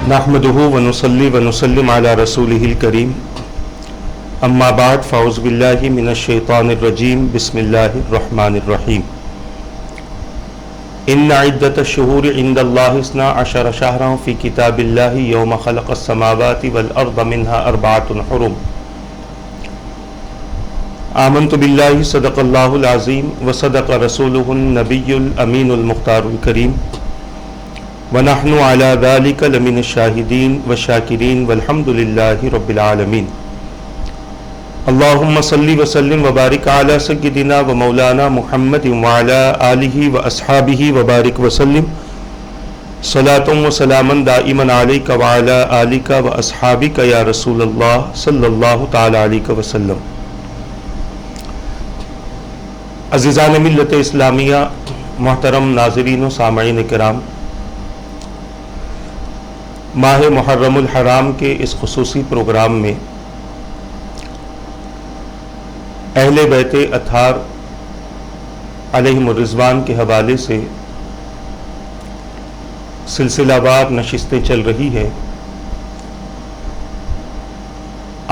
نحمدہ ونصلی ونسلم علی رسولہ الکریم اما بعد فاعوذ باللہ من الشیطان الرجیم بسم اللہ الرحمن الرحیم ان عدۃ الشہور عند اللہ 12 شہرا فی کتاب اللہ یوم خلق السماوات والارض منها 4 حرم آمنت باللہ صدق اللہ العظیم وصدق رسولہ النبی الامین المختار الکریم ونحن على ذلك لمن الشاہدین والشاکرین والحمد للہ رب العالمین اللہم صلی وسلم وبارک علی سیدنا و مولانا محمد وعلی آلہ واصحابہ وبارک وسلم صلاۃ و سلاما دائما علیک وعلی آلک واصحابک یا رسول اللہ صلی اللہ تعالی علیہ وسلم۔ عزیزان ملت اسلامیہ، محترم ناظرین و سامعین کرام، ماہ محرم الحرام کے اس خصوصی پروگرام میں اہل بیت اطہار علیہم الرضوان کے حوالے سے سلسلہ وار نشستیں چل رہی ہیں۔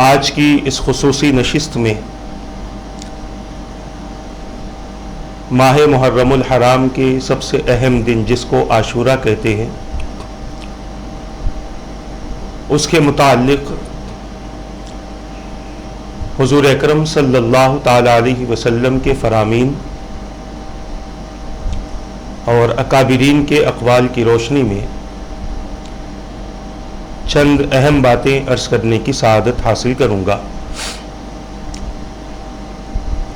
آج کی اس خصوصی نشست میں ماہ محرم الحرام کے سب سے اہم دن، جس کو عاشورہ کہتے ہیں، اس کے متعلق حضور اکرم صلی اللہ تعالی علیہ وسلم کے فرامین اور اکابرین کے اقوال کی روشنی میں چند اہم باتیں عرض کرنے کی سعادت حاصل کروں گا۔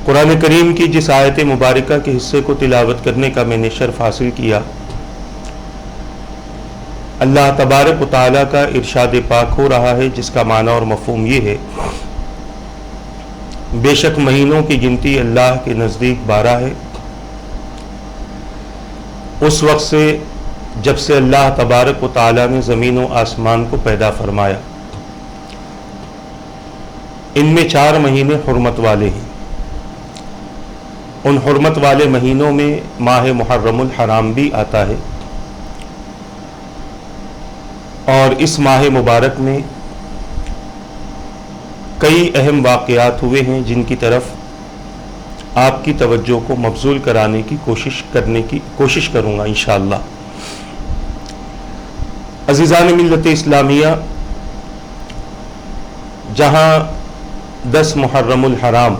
قرآن کریم کی جس آیت مبارکہ کے حصے کو تلاوت کرنے کا میں نے شرف حاصل کیا، اللہ تبارک و تعالیٰ کا ارشاد پاک ہو رہا ہے، جس کا معنی اور مفہوم یہ ہے: بے شک مہینوں کی گنتی اللہ کے نزدیک 12 ہے، اس وقت سے جب سے اللہ تبارک و تعالیٰ نے زمین و آسمان کو پیدا فرمایا۔ ان میں 4 مہینے حرمت والے ہیں۔ ان حرمت والے مہینوں میں ماہ محرم الحرام بھی آتا ہے، اور اس ماہ مبارک میں کئی اہم واقعات ہوئے ہیں جن کی طرف آپ کی توجہ کو مبذول کرانے کی کوشش کروں گا انشاءاللہ۔ عزیزان ملت اسلامیہ، جہاں 10 محرم الحرام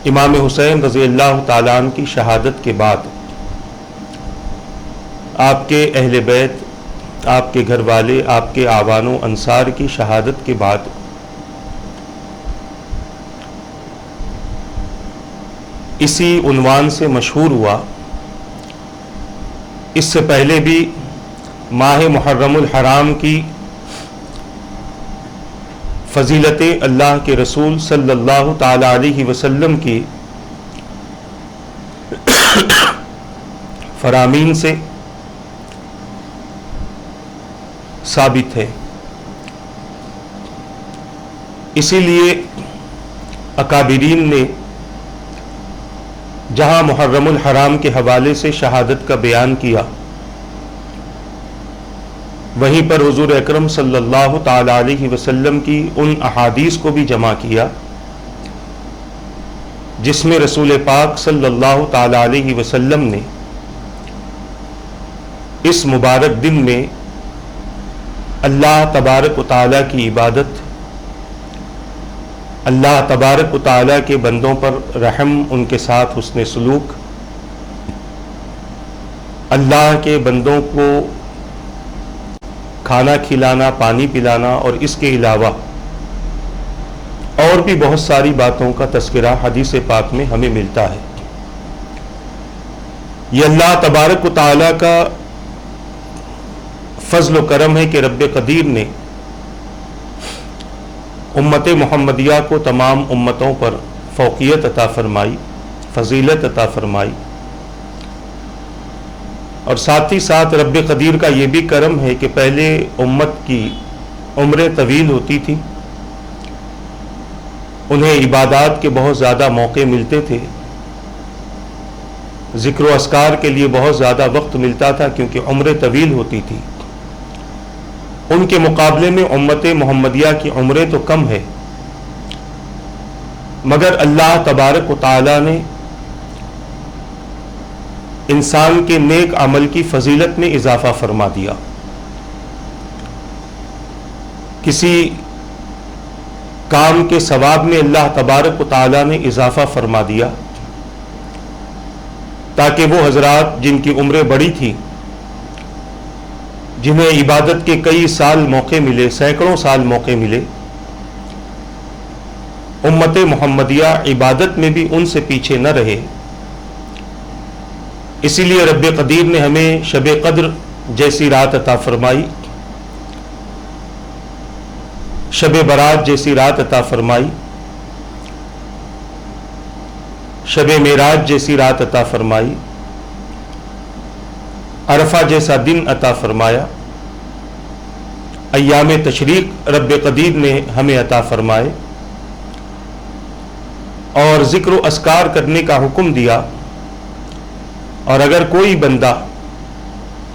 امام حسین رضی اللہ تعالیٰ عنہ کی شہادت کے بعد آپ کے اہل بیت، آپ کے گھر والے، آپ کے اعوان و انصار کی شہادت کے بعد اسی عنوان سے مشہور ہوا، اس سے پہلے بھی ماہ محرم الحرام کی فضیلتیں اللہ کے رسول صلی اللہ تعالی علیہ وسلم کی فرامین سے ثابت ہے۔ اسی لیے اکابرین نے جہاں محرم الحرام کے حوالے سے شہادت کا بیان کیا، وہیں پر حضور اکرم صلی اللہ تعالی علیہ وسلم کی ان احادیث کو بھی جمع کیا جس میں رسول پاک صلی اللہ تعالی علیہ وسلم نے اس مبارک دن میں اللہ تبارک و تعالیٰ کی عبادت، اللہ تبارک و تعالیٰ کے بندوں پر رحم، ان کے ساتھ حسن سلوک، اللہ کے بندوں کو کھانا کھلانا، پانی پلانا، اور اس کے علاوہ اور بھی بہت ساری باتوں کا تذکرہ حدیث پاک میں ہمیں ملتا ہے۔ یہ اللہ تبارک و تعالیٰ کا فضل و کرم ہے کہ رب قدیر نے امت محمدیہ کو تمام امتوں پر فوقیت عطا فرمائی، فضیلت عطا فرمائی، اور ساتھ ہی ساتھ رب قدیر کا یہ بھی کرم ہے کہ پہلے امت کی عمریں طویل ہوتی تھی، انہیں عبادات کے بہت زیادہ موقع ملتے تھے، ذکر و اذکار کے لیے بہت زیادہ وقت ملتا تھا کیونکہ عمریں طویل ہوتی تھی. ان کے مقابلے میں امت محمدیہ کی عمریں تو کم ہے، مگر اللہ تبارک و تعالی نے انسان کے نیک عمل کی فضیلت میں اضافہ فرما دیا. کسی کام کے ثواب میں اللہ تبارک و تعالی نے اضافہ فرما دیا تاکہ وہ حضرات جن کی عمریں بڑی تھی، جنہیں عبادت کے کئی سال موقع ملے، سینکڑوں سال موقع ملے، امت محمدیہ عبادت میں بھی ان سے پیچھے نہ رہے. اسی لیے رب قدیر نے ہمیں شب قدر جیسی رات عطا فرمائی، شب برات جیسی رات عطا فرمائی، شب معراج جیسی رات عطا فرمائی، عرفہ جیسا دن عطا فرمایا، ایام تشریق رب قدیر نے ہمیں عطا فرمائے، اور ذکر و اذکار کرنے کا حکم دیا. اور اگر کوئی بندہ،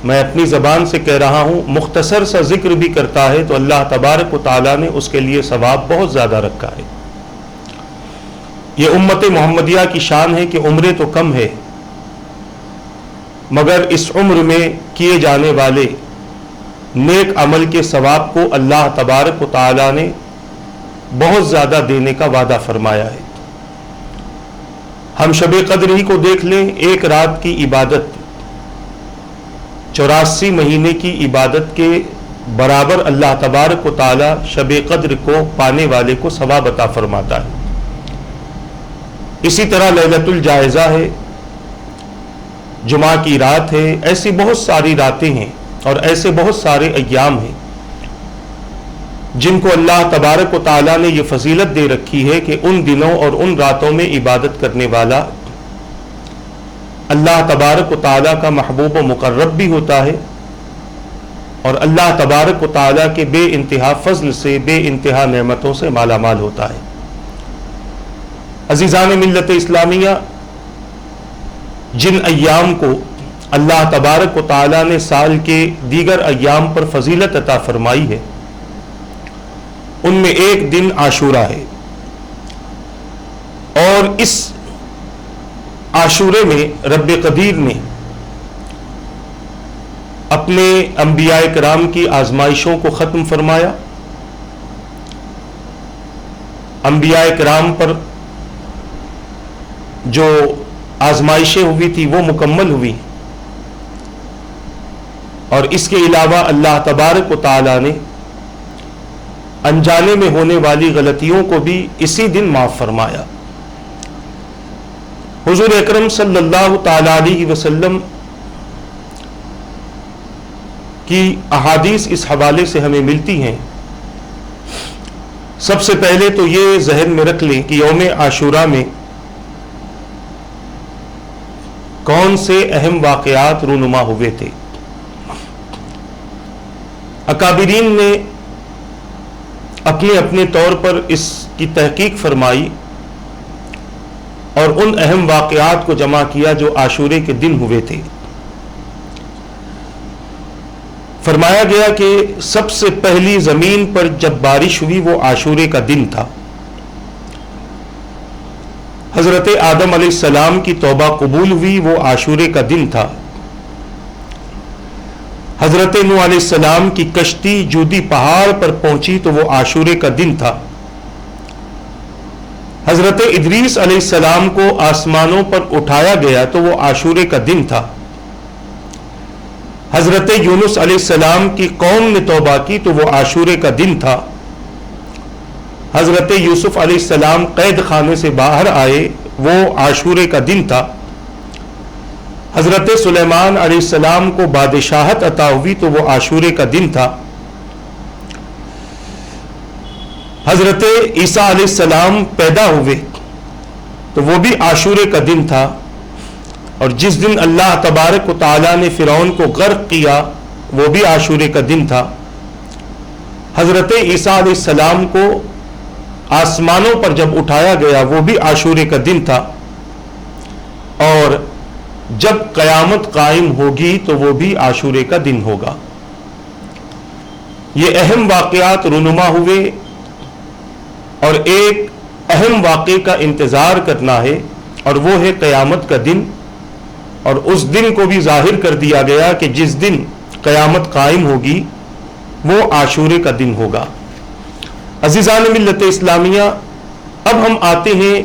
میں اپنی زبان سے کہہ رہا ہوں، مختصر سا ذکر بھی کرتا ہے تو اللہ تبارک و تعالیٰ نے اس کے لیے ثواب بہت زیادہ رکھا ہے. یہ امت محمدیہ کی شان ہے کہ عمریں تو کم ہے، مگر اس عمر میں کیے جانے والے نیک عمل کے ثواب کو اللہ تبارک و تعالیٰ نے بہت زیادہ دینے کا وعدہ فرمایا ہے. ہم شب قدر ہی کو دیکھ لیں، ایک رات کی عبادت 84 مہینے کی عبادت کے برابر اللہ تبارک و تعالی شب قدر کو پانے والے کو ثواب عطا فرماتا ہے. اسی طرح لیلۃ الجائزہ ہے، جمعہ کی رات ہے، ایسی بہت ساری راتیں ہیں اور ایسے بہت سارے ایام ہیں جن کو اللہ تبارک و تعالیٰ نے یہ فضیلت دے رکھی ہے کہ ان دنوں اور ان راتوں میں عبادت کرنے والا اللہ تبارک و تعالیٰ کا محبوب و مقرب بھی ہوتا ہے، اور اللہ تبارک و تعالیٰ کے بے انتہا فضل سے، بے انتہا نعمتوں سے مالا مال ہوتا ہے. عزیزان ملت اسلامیہ، جن ایام کو اللہ تبارک و تعالیٰ نے سال کے دیگر ایام پر فضیلت عطا فرمائی ہے، ان میں ایک دن عاشورہ ہے. اور اس عاشورے میں رب قدیر نے اپنے انبیاء کرام کی آزمائشوں کو ختم فرمایا. انبیاء کرام پر جو آزمائشیں ہوئی تھی وہ مکمل ہوئی، اور اس کے علاوہ اللہ تبارک و تعالی نے انجانے میں ہونے والی غلطیوں کو بھی اسی دن معاف فرمایا. حضور اکرم صلی اللہ تعالی علیہ وسلم کی احادیث اس حوالے سے ہمیں ملتی ہیں. سب سے پہلے تو یہ ذہن میں رکھ لیں کہ یوم عاشورہ میں کون سے اہم واقعات رونما ہوئے تھے. اکابرین نے اپنے اپنے طور پر اس کی تحقیق فرمائی اور ان اہم واقعات کو جمع کیا جو عاشورے کے دن ہوئے تھے. فرمایا گیا کہ سب سے پہلی زمین پر جب بارش ہوئی وہ عاشورے کا دن تھا. حضرت آدم علیہ السلام کی توبہ قبول ہوئی وہ عاشورے کا دن تھا. حضرت نوح علیہ السلام کی کشتی جودی پہاڑ پر پہنچی تو وہ عاشورے کا دن تھا. حضرت ادریس علیہ السلام کو آسمانوں پر اٹھایا گیا تو وہ عاشورے کا دن تھا. حضرت یونس علیہ السلام کی قوم نے توبہ کی تو وہ عاشورے کا دن تھا. حضرت یوسف علیہ السلام قید خانے سے باہر آئے وہ عاشورے کا دن تھا. حضرت سلیمان علیہ السلام کو بادشاہت عطا ہوئی تو وہ عاشورے کا دن تھا. حضرت عیسیٰ علیہ السلام پیدا ہوئے تو وہ بھی عاشورے کا دن تھا. اور جس دن اللہ تبارک و تعالیٰ نے فرعون کو غرق کیا وہ بھی عاشورے کا دن تھا. حضرت عیسیٰ علیہ السلام کو آسمانوں پر جب اٹھایا گیا وہ بھی عاشورے کا دن تھا. اور جب قیامت قائم ہوگی تو وہ بھی عاشورے کا دن ہوگا۔ یہ اہم واقعات رونما ہوئے اور ایک اہم واقعے کا انتظار کرنا ہے، اور وہ ہے قیامت کا دن، اور اس دن کو بھی ظاہر کر دیا گیا کہ جس دن قیامت قائم ہوگی وہ عاشورے کا دن ہوگا۔ عزیزان ملت اسلامیہ، اب ہم آتے ہیں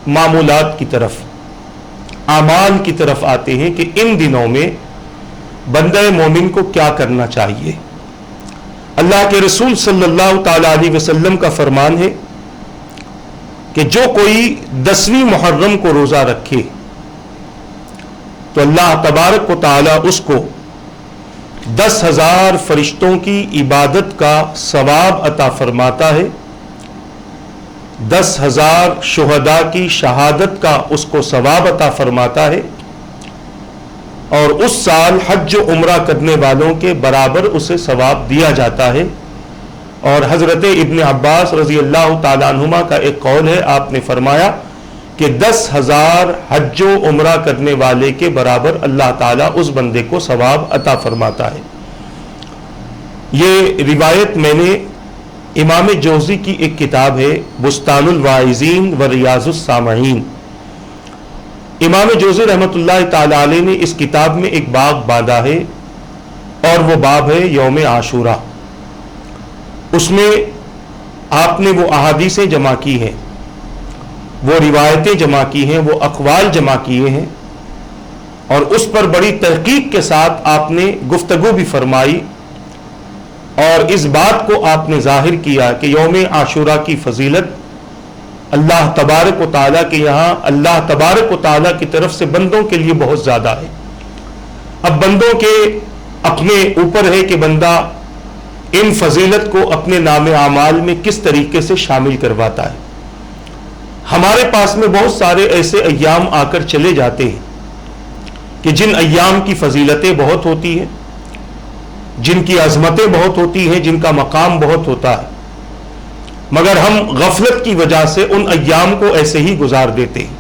معمولات کی طرف، اعمال کی طرف آتے ہیں کہ ان دنوں میں بندہ مومن کو کیا کرنا چاہیے۔ اللہ کے رسول صلی اللہ تعالی علیہ وسلم کا فرمان ہے کہ جو کوئی 10ویں محرم کو روزہ رکھے تو اللہ تبارک و تعالی اس کو 10,000 فرشتوں کی عبادت کا ثواب عطا فرماتا ہے، 10,000 شہداء کی شہادت کا اس کو ثواب عطا فرماتا ہے، اور اس سال حج و عمرہ کرنے والوں کے برابر اسے ثواب دیا جاتا ہے۔ اور حضرت ابن عباس رضی اللہ تعالیٰ عنہما کا ایک قول ہے، آپ نے فرمایا کہ 10,000 حج و عمرہ کرنے والے کے برابر اللہ تعالیٰ اس بندے کو ثواب عطا فرماتا ہے۔ یہ روایت میں نے امام جوزی کی ایک کتاب ہے بستان الواعظین و ریاض السامعین، امام جوزی رحمۃ اللہ تعالی علیہ نے اس کتاب میں ایک باب باندھا ہے، اور وہ باب ہے یوم عاشورہ۔ اس میں آپ نے وہ احادیثیں جمع کی ہیں، وہ روایتیں جمع کی ہیں، وہ اقوال جمع کیے ہیں، اور اس پر بڑی تحقیق کے ساتھ آپ نے گفتگو بھی فرمائی، اور اس بات کو آپ نے ظاہر کیا کہ یوم عاشورہ کی فضیلت اللہ تبارک و تعالیٰ کے یہاں، اللہ تبارک و تعالیٰ کی طرف سے بندوں کے لیے بہت زیادہ ہے۔ اب بندوں کے اپنے اوپر ہے کہ بندہ ان فضیلت کو اپنے نام اعمال میں کس طریقے سے شامل کرواتا ہے۔ ہمارے پاس میں بہت سارے ایسے ایام آ کر چلے جاتے ہیں کہ جن ایام کی فضیلتیں بہت ہوتی ہیں، جن کی عظمتیں بہت ہوتی ہیں، جن کا مقام بہت ہوتا ہے، مگر ہم غفلت کی وجہ سے ان ایام کو ایسے ہی گزار دیتے ہیں۔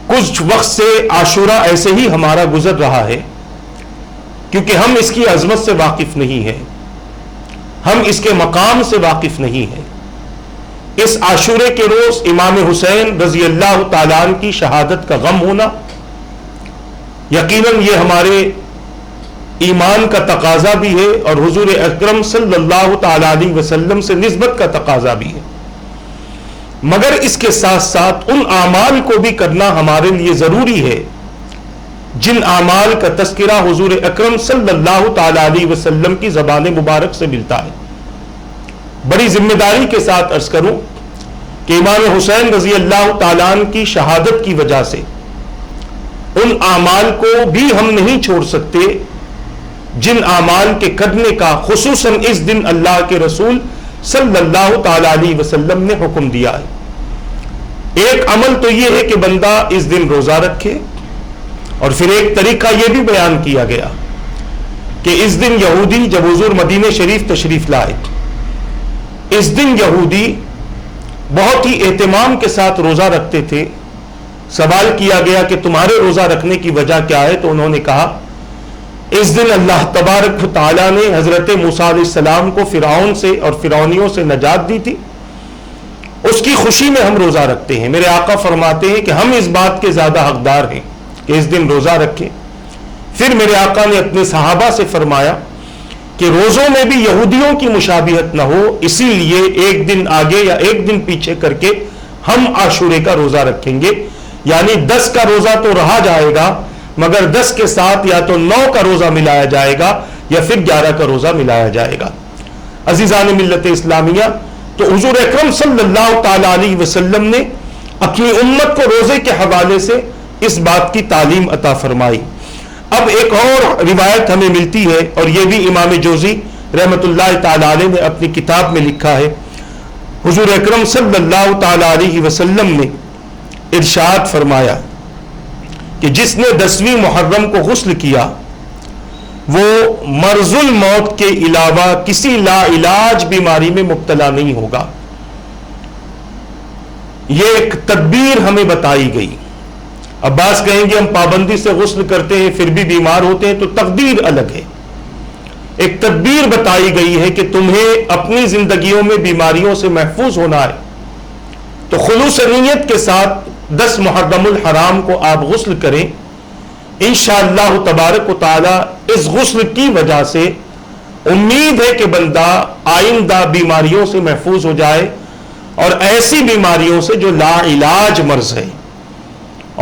کچھ وقت سے عاشورہ ایسے ہی ہمارا گزر رہا ہے کیونکہ ہم اس کی عظمت سے واقف نہیں ہیں، ہم اس کے مقام سے واقف نہیں ہیں۔ اس عاشورے کے روز امام حسین رضی اللہ تعالیٰ عنہ کی شہادت کا غم ہونا یقیناً یہ ہمارے ایمان کا تقاضا بھی ہے، اور حضور اکرم صلی اللہ تعالیٰ علیہ وسلم سے نسبت کا تقاضا بھی ہے، مگر اس کے ساتھ ساتھ ان اعمال کو بھی کرنا ہمارے لیے ضروری ہے جن اعمال کا تذکرہ حضور اکرم صلی اللہ تعالیٰ علیہ وسلم کی زبان مبارک سے ملتا ہے۔ بڑی ذمہ داری کے ساتھ عرض کروں کہ امام حسین رضی اللہ تعالیٰ عنہ کی شہادت کی وجہ سے ان اعمال کو بھی ہم نہیں چھوڑ سکتے جن اعمال کے کرنے کا خصوصاً اس دن اللہ کے رسول صلی اللہ تعالیٰ علیہ وسلم نے حکم دیا ہے۔ ایک عمل تو یہ ہے کہ بندہ اس دن روزہ رکھے، اور پھر ایک طریقہ یہ بھی بیان کیا گیا کہ اس دن یہودی جب حضور مدینہ شریف تشریف لائے، اس دن یہودی بہت ہی اہتمام کے ساتھ روزہ رکھتے تھے۔ سوال کیا گیا کہ تمہارے روزہ رکھنے کی وجہ کیا ہے؟ تو انہوں نے کہا اس دن اللہ تبارک و تعالیٰ نے حضرت موسیٰ علیہ السلام کو فرعون سے اور فرعونیوں سے نجات دی تھی، اس کی خوشی میں ہم روزہ رکھتے ہیں۔ میرے آقا فرماتے ہیں کہ ہم اس بات کے زیادہ حقدار ہیں کہ اس دن روزہ رکھیں۔ پھر میرے آقا نے اپنے صحابہ سے فرمایا کہ روزوں میں بھی یہودیوں کی مشابہت نہ ہو، اسی لیے ایک دن آگے یا ایک دن پیچھے کر کے ہم عاشورے کا روزہ رکھیں گے، یعنی 10 کا روزہ تو رہا جائے گا، مگر 10 کے ساتھ یا تو 9 کا روزہ ملایا جائے گا یا پھر 11 کا روزہ ملایا جائے گا۔ عزیزان ملت اسلامیہ، تو حضور اکرم صلی اللہ تعالیٰ علیہ وسلم نے اپنی امت کو روزے کے حوالے سے اس بات کی تعلیم عطا فرمائی۔ اب ایک اور روایت ہمیں ملتی ہے، اور یہ بھی امام جوزی رحمت اللہ تعالیٰ علیہ نے اپنی کتاب میں لکھا ہے۔ حضور اکرم صلی اللہ تعالیٰ علیہ وسلم نے ارشاد فرمایا کہ جس نے 10ویں محرم کو غسل کیا وہ مرض الموت کے علاوہ کسی لا علاج بیماری میں مبتلا نہیں ہوگا۔ یہ ایک تدبیر ہمیں بتائی گئی اب بعض کہیں گے ہم پابندی سے غسل کرتے ہیں پھر بھی بیمار ہوتے ہیں، تو تقدیر الگ ہے، ایک تدبیر بتائی گئی ہے کہ تمہیں اپنی زندگیوں میں بیماریوں سے محفوظ ہونا ہے، تو خلوص نیت کے ساتھ 10 محرم الحرام کو آپ غسل کریں، انشاءاللہ تبارک و تعالی اس غسل کی وجہ سے امید ہے کہ بندہ آئندہ بیماریوں سے محفوظ ہو جائے، اور ایسی بیماریوں سے جو لا علاج مرض ہے،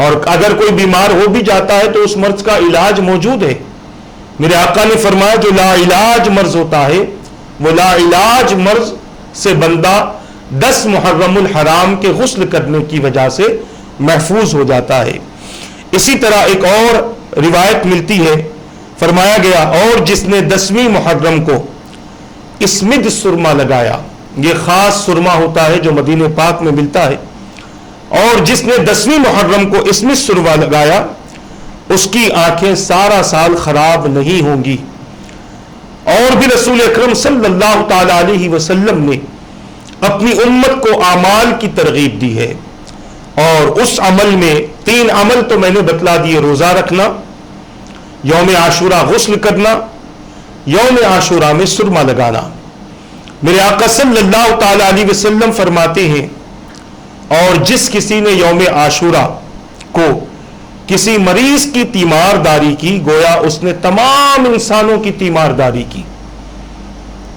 اور اگر کوئی بیمار ہو بھی جاتا ہے تو اس مرض کا علاج موجود ہے۔ میرے آقا نے فرمایا جو لا علاج مرض ہوتا ہے وہ لا علاج مرض سے بندہ 10 محرم الحرام کے غسل کرنے کی وجہ سے محفوظ ہو جاتا ہے۔ اسی طرح ایک اور روایت ملتی ہے، فرمایا گیا اور جس نے 10ویں محرم کو اسمد سرما لگایا، یہ خاص سرما ہوتا ہے جو مدینہ پاک میں ملتا ہے، اور جس نے 10ویں محرم کو اسمد سرما لگایا اس کی آنکھیں سارا سال خراب نہیں ہوں گی۔ اور بھی رسول اکرم صلی اللہ تعالی علیہ وسلم نے اپنی امت کو اعمال کی ترغیب دی ہے، اور اس عمل میں 3 عمل تو میں نے بتلا دیے، روزہ رکھنا، یوم عاشورہ غسل کرنا، یوم عاشورہ میں سرما لگانا۔ میرے آقا صلی اللہ تعالی علیہ وسلم فرماتے ہیں اور جس کسی نے یوم عاشورہ کو کسی مریض کی تیمارداری کی گویا اس نے تمام انسانوں کی تیمارداری کی،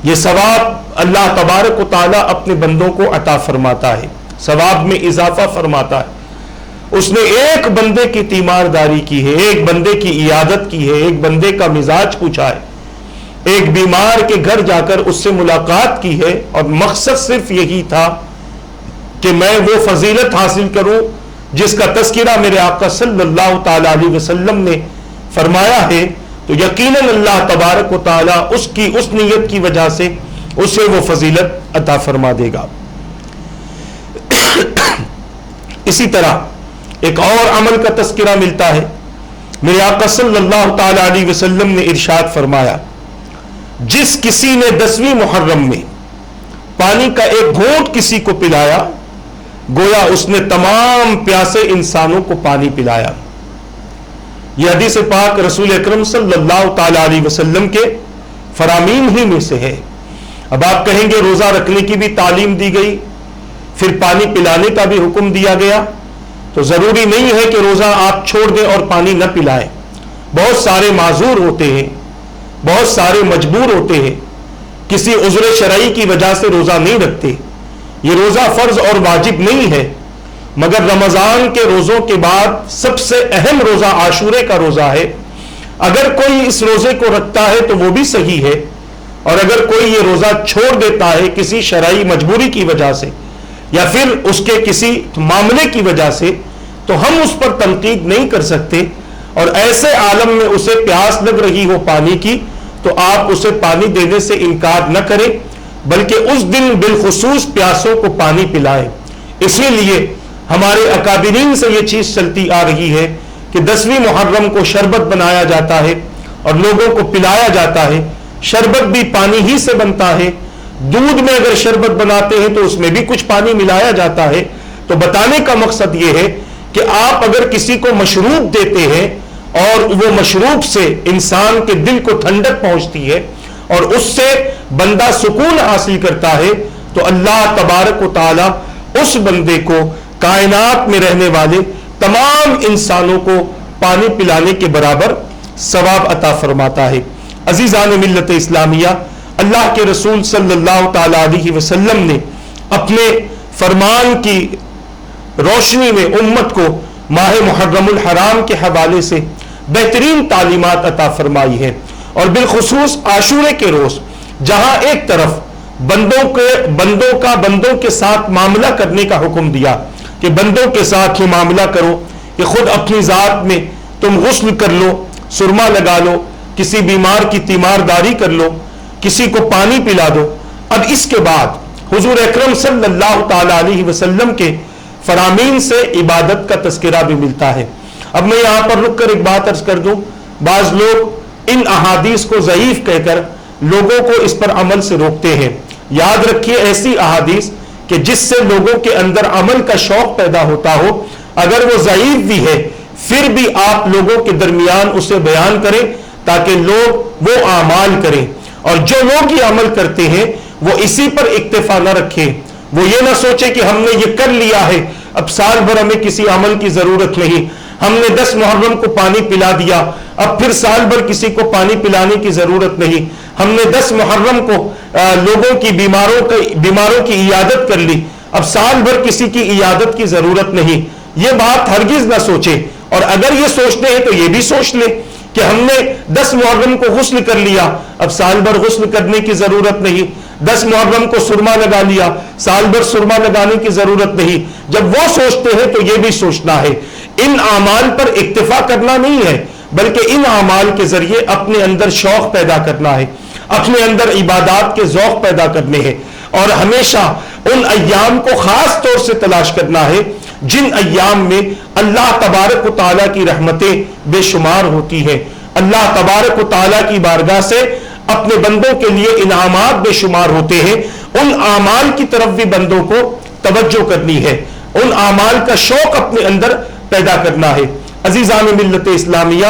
یہ ثواب اللہ تبارک و تعالیٰ اپنے بندوں کو عطا فرماتا ہے، ثواب میں اضافہ فرماتا ہے۔ اس نے ایک بندے کی تیمارداری کی ہے، ایک بندے کی عیادت کی ہے، ایک بندے کا مزاج پوچھا ہے، ایک بیمار کے گھر جا کر اس سے ملاقات کی ہے، اور مقصد صرف یہی تھا کہ میں وہ فضیلت حاصل کروں جس کا تذکرہ میرے آقا صلی اللہ تعالی علیہ وسلم نے فرمایا ہے، تو یقیناً اللہ تبارک و تعالی اس کی اس نیت کی وجہ سے اسے وہ فضیلت عطا فرما دے گا۔ اسی طرح ایک اور عمل کا تذکرہ ملتا ہے، میرے آقا صلی اللہ تعالی علیہ وسلم نے ارشاد فرمایا جس کسی نے 10ویں محرم میں پانی کا ایک گھونٹ کسی کو پلایا گویا اس نے تمام پیاسے انسانوں کو پانی پلایا۔ یہ حدیث پاک رسول اکرم صلی اللہ تعالی علیہ وسلم کے فرامین ہی میں سے ہے۔ اب آپ کہیں گے روزہ رکھنے کی بھی تعلیم دی گئی، پھر پانی پلانے کا بھی حکم دیا گیا، تو ضروری نہیں ہے کہ روزہ آپ چھوڑ دیں اور پانی نہ پلائیں۔ بہت سارے معذور ہوتے ہیں، بہت سارے مجبور ہوتے ہیں، کسی عذر شرعی کی وجہ سے روزہ نہیں رکھتے۔ یہ روزہ فرض اور واجب نہیں ہے، مگر رمضان کے روزوں کے بعد سب سے اہم روزہ عاشورے کا روزہ ہے۔ اگر کوئی اس روزے کو رکھتا ہے تو وہ بھی صحیح ہے، اور اگر کوئی یہ روزہ چھوڑ دیتا ہے کسی شرعی مجبوری کی وجہ سے یا پھر اس کے کسی معاملے کی وجہ سے، تو ہم اس پر تنقید نہیں کر سکتے، اور ایسے عالم میں اسے پیاس لگ رہی ہو پانی کی تو آپ اسے پانی دینے سے انکار نہ کریں، بلکہ اس دن بالخصوص پیاسوں کو پانی پلائیں۔ اسی لیے ہمارے اکابرین سے یہ چیز چلتی آ رہی ہے کہ 10ویں محرم کو شربت بنایا جاتا ہے اور لوگوں کو پلایا جاتا ہے۔ شربت بھی پانی ہی سے بنتا ہے، دودھ میں اگر شربت بناتے ہیں تو اس میں بھی کچھ پانی ملایا جاتا ہے۔ تو بتانے کا مقصد یہ ہے کہ آپ اگر کسی کو مشروب دیتے ہیں اور وہ مشروب سے انسان کے دل کو ٹھنڈک پہنچتی ہے اور اس سے بندہ سکون حاصل کرتا ہے، تو اللہ تبارک و تعالی اس بندے کو کائنات میں رہنے والے تمام انسانوں کو پانی پلانے کے برابر ثواب عطا فرماتا ہے۔ عزیزان ملت اسلامیہ، اللہ کے رسول صلی اللہ تعالی علیہ وسلم نے اپنے فرمان کی روشنی میں امت کو ماہ محرم الحرام کے حوالے سے بہترین تعلیمات عطا فرمائی ہے، اور بالخصوص عاشورے کے روز جہاں ایک طرف بندوں کے ساتھ معاملہ کرنے کا حکم دیا کہ بندوں کے ساتھ یہ معاملہ کرو کہ خود اپنی ذات میں تم غسل کر لو، سرما لگا لو، کسی بیمار کی تیمارداری کر لو، کسی کو پانی پلا دو۔ اب اس کے بعد حضور اکرم صلی اللہ تعالی علیہ وسلم کے فرامین سے عبادت کا تذکرہ بھی ملتا ہے۔ اب میں یہاں پر رک کر ایک بات عرض کر دوں، بعض لوگ ان احادیث کو ضعیف کہہ کر لوگوں کو اس پر عمل سے روکتے ہیں۔ یاد رکھیے ایسی احادیث کہ جس سے لوگوں کے اندر عمل کا شوق پیدا ہوتا ہو، اگر وہ ضعیف بھی ہے پھر بھی آپ لوگوں کے درمیان اسے بیان کریں تاکہ لوگ وہ اعمال کریں، اور جو لوگ یہ عمل کرتے ہیں وہ اسی پر اکتفا نہ رکھیں، وہ یہ نہ سوچے کہ ہم نے یہ کر لیا ہے اب سال بھر ہمیں کسی عمل کی ضرورت نہیں، ہم نے 10 محرم کو پانی پلا دیا اب پھر سال بھر کسی کو پانی پلانے کی ضرورت نہیں، ہم نے 10 محرم کو لوگوں کی بیماروں کی عیادت کر لی اب سال بھر کسی کی عیادت کی ضرورت نہیں۔ یہ بات ہرگز نہ سوچے، اور اگر یہ سوچتے ہیں تو یہ بھی سوچ لیں کہ ہم نے 10 محرم کو غسل کر لیا اب سال بھر غسل کرنے کی ضرورت نہیں، 10 محرم کو سرما لگا لیا سال بھر سرما لگانے کی ضرورت نہیں۔ جب وہ سوچتے ہیں تو یہ بھی سوچنا ہے، ان اعمال پر اکتفا کرنا نہیں ہے بلکہ ان اعمال کے ذریعے اپنے اندر شوق پیدا کرنا ہے، اپنے اندر عبادات کے ذوق پیدا کرنے ہیں، اور ہمیشہ ان ایام کو خاص طور سے تلاش کرنا ہے جن ایام میں اللہ تبارک و تعالیٰ کی رحمتیں بے شمار ہوتی ہیں، اللہ تبارک و تعالیٰ کی بارگاہ سے اپنے بندوں کے لیے انعامات بے شمار ہوتے ہیں، ان اعمال کی طرف بھی بندوں کو توجہ کرنی ہے، ان اعمال کا شوق اپنے اندر پیدا کرنا ہے۔ عزیزان ملت اسلامیہ،